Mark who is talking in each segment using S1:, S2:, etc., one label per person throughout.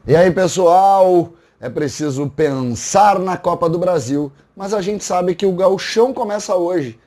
S1: E aí, pessoal, é preciso pensar na Copa do Brasil, mas a gente sabe que o Gauchão começa hoje.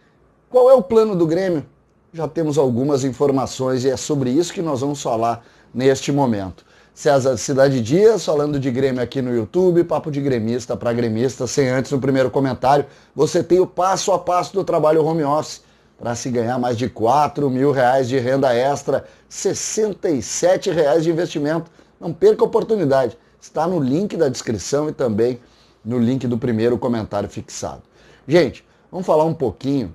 S1: Qual é o plano do Grêmio? Já temos algumas informações e é sobre isso que nós vamos falar neste momento. César Cidade Dias falando de Grêmio aqui no YouTube, papo de gremista para gremista, sem antes no primeiro comentário, você tem o passo a passo do trabalho home office para se ganhar mais de R$ 4.000 de renda extra, R$ 67 de investimento. Não perca a oportunidade. Está no link da descrição e também no link do primeiro comentário fixado. Gente, vamos falar um pouquinho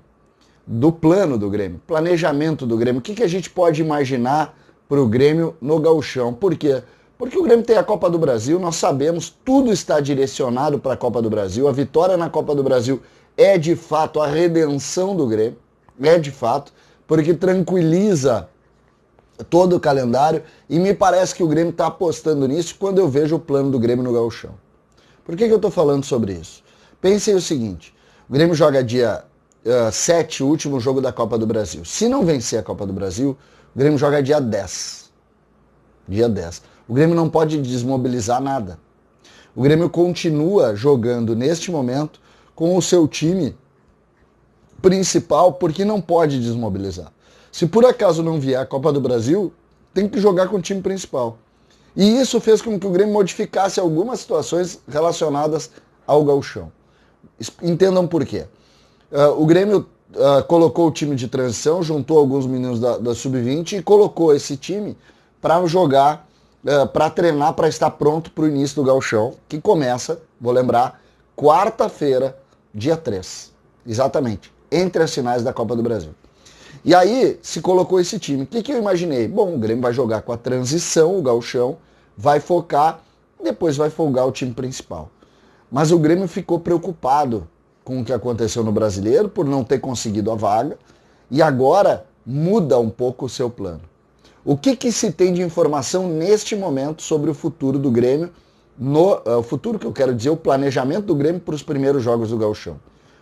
S1: do plano do Grêmio, planejamento do Grêmio. O que a gente pode imaginar para o Grêmio no Gauchão? Por quê? Porque o Grêmio tem a Copa do Brasil, nós sabemos, tudo está direcionado para a Copa do Brasil. A vitória na Copa do Brasil é de fato a redenção do Grêmio, é de fato, porque tranquiliza todo o calendário e me parece que o Grêmio está apostando nisso quando eu vejo o plano do Grêmio no Gauchão. Por que eu estou falando sobre isso? Pensem o seguinte, o Grêmio joga dia 7, o último jogo da Copa do Brasil. Se não vencer a Copa do Brasil, o Grêmio joga dia 10. Dia 10. O Grêmio não pode desmobilizar nada. O Grêmio continua jogando neste momento com o seu time principal porque não pode desmobilizar. Se por acaso não vier a Copa do Brasil, tem que jogar com o time principal. E isso fez com que o Grêmio modificasse algumas situações relacionadas ao Gauchão. Entendam por quê. O Grêmio colocou o time de transição, juntou alguns meninos da Sub-20 e colocou esse time para jogar, para treinar, para estar pronto para o início do Gauchão, que começa, vou lembrar, quarta-feira, dia 3. Exatamente, entre as finais da Copa do Brasil. E aí se colocou esse time. O que eu imaginei? Bom, o Grêmio vai jogar com a transição, o Gauchão, vai focar, depois vai folgar o time principal. Mas o Grêmio ficou preocupado com o que aconteceu no Brasileiro, por não ter conseguido a vaga, e agora muda um pouco o seu plano. O que se tem de informação neste momento sobre o futuro do Grêmio, o futuro que eu quero dizer, o planejamento do Grêmio para os primeiros jogos do Gauchão?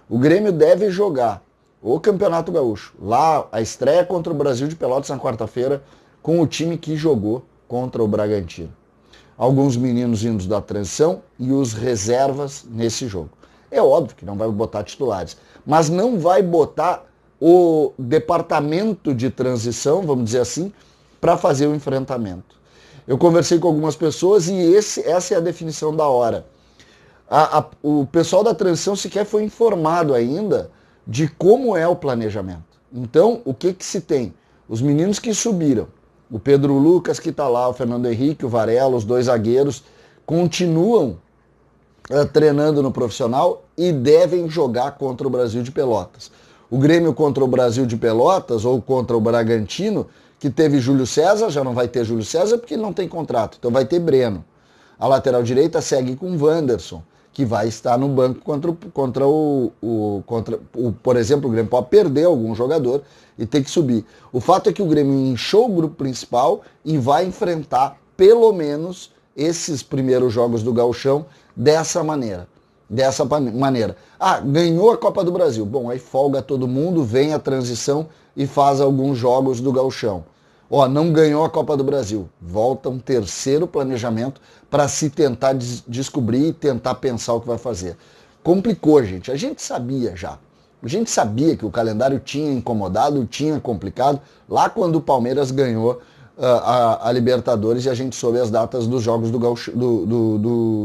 S1: O Grêmio deve jogar o Campeonato Gaúcho, lá a estreia contra o Brasil de Pelotas na quarta-feira, com o time que jogou contra o Bragantino. Alguns meninos vindos da transição e os reservas nesse jogo. É óbvio que não vai botar titulares, mas não vai botar o departamento de transição, vamos dizer assim, para fazer o enfrentamento. Eu conversei com algumas pessoas e essa é a definição da hora. O pessoal da transição sequer foi informado ainda de como é o planejamento. Então, o que se tem? Os meninos que subiram, o Pedro Lucas que está lá, o Fernando Henrique, o Varela, os dois zagueiros, continuam treinando no profissional e devem jogar contra o Brasil de Pelotas. O Grêmio contra o Brasil de Pelotas ou contra o Bragantino, que teve Júlio César, já não vai ter Júlio César porque ele não tem contrato, então vai ter Breno. A lateral direita segue com o Wanderson, que vai estar no banco contra por exemplo, o Grêmio pode perder algum jogador e ter que subir. O fato é que o Grêmio inchou o grupo principal e vai enfrentar, pelo menos, esses primeiros jogos do Gauchão dessa maneira. Ganhou a Copa do Brasil. Bom, aí folga todo mundo, vem a transição e faz alguns jogos do Gauchão. Não ganhou a Copa do Brasil. Volta um terceiro planejamento para se tentar descobrir e tentar pensar o que vai fazer. Complicou, gente. A gente sabia já. A gente sabia que o calendário tinha incomodado, tinha complicado, lá quando o Palmeiras ganhou a Libertadores e a gente soube as datas dos jogos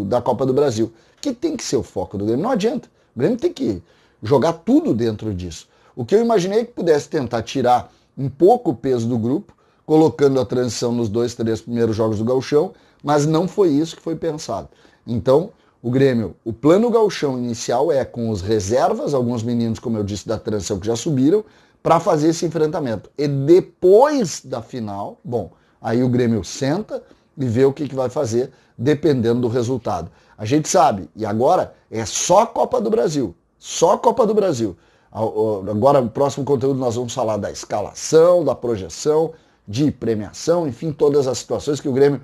S1: da Copa do Brasil. Que tem que ser o foco do Grêmio. Não adianta. O Grêmio tem que jogar tudo dentro disso. O que eu imaginei que pudesse tentar tirar um pouco o peso do grupo, colocando a transição nos 2, 3 primeiros jogos do Gauchão, mas não foi isso que foi pensado. Então, o Grêmio, o plano Gauchão inicial é com os reservas, alguns meninos, como eu disse, da transição que já subiram, para fazer esse enfrentamento. E depois da final, bom, aí o Grêmio senta e vê o que vai fazer, dependendo do resultado. A gente sabe, e agora é só Copa do Brasil, só Copa do Brasil. Agora, no próximo conteúdo, nós vamos falar da escalação, da projeção, de premiação, enfim, todas as situações que o Grêmio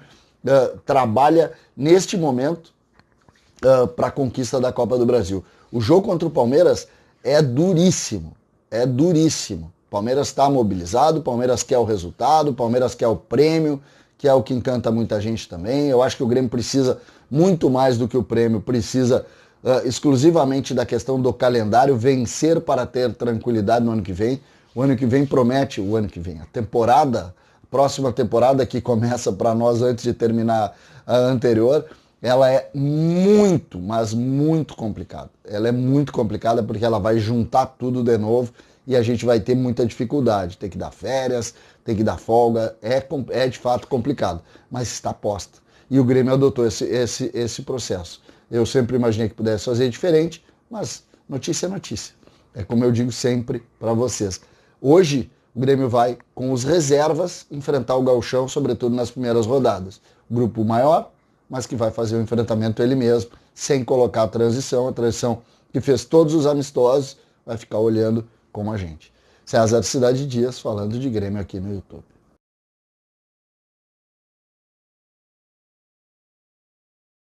S1: trabalha neste momento para a conquista da Copa do Brasil. O jogo contra o Palmeiras é duríssimo, é duríssimo. O Palmeiras está mobilizado, o Palmeiras quer o resultado, o Palmeiras quer o prêmio, que é o que encanta muita gente também. Eu acho que o Grêmio precisa muito mais do que o prêmio, precisa exclusivamente da questão do calendário, vencer para ter tranquilidade no ano que vem. O ano que vem promete, a próxima temporada que começa para nós antes de terminar a anterior, ela é muito, mas muito complicada. Ela é muito complicada porque ela vai juntar tudo de novo e a gente vai ter muita dificuldade. Tem que dar férias, tem que dar folga, é de fato complicado, mas está posta. E o Grêmio adotou esse processo. Eu sempre imaginei que pudesse fazer diferente, mas notícia é notícia. É como eu digo sempre para vocês. Hoje, o Grêmio vai, com os reservas, enfrentar o Gauchão, sobretudo nas primeiras rodadas. Grupo maior, mas que vai fazer o enfrentamento ele mesmo, sem colocar a transição que fez todos os amistosos, vai ficar olhando como a gente. César Cidade Dias, falando de Grêmio aqui no YouTube.